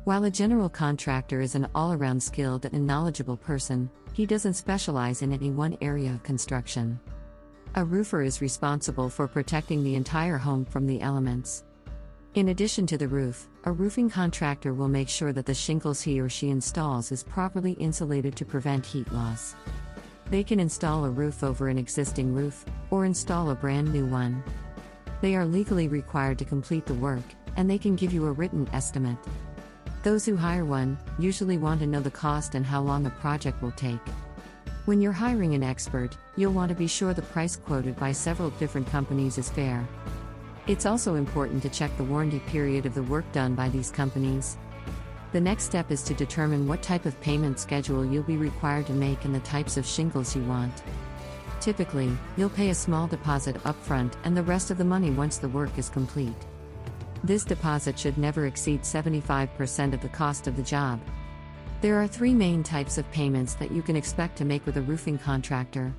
While a general contractor is an all-around skilled and knowledgeable person, he doesn't specialize in any one area of construction. A roofer is responsible for protecting the entire home from the elements. In addition to the roof, a roofing contractor will make sure that the shingles he or she installs is properly insulated to prevent heat loss. They can install a roof over an existing roof, or install a brand new one. They are legally required to complete the work, and they can give you a written estimate. Those who hire one usually want to know the cost and how long a project will take. When you're hiring an expert, you'll want to be sure the price quoted by several different companies is fair. It's also important to check the warranty period of the work done by these companies. The next step is to determine what type of payment schedule you'll be required to make and the types of shingles you want. Typically, you'll pay a small deposit upfront and the rest of the money once the work is complete. This deposit should never exceed 75% of the cost of the job. There are three main types of payments that you can expect to make with a roofing contractor.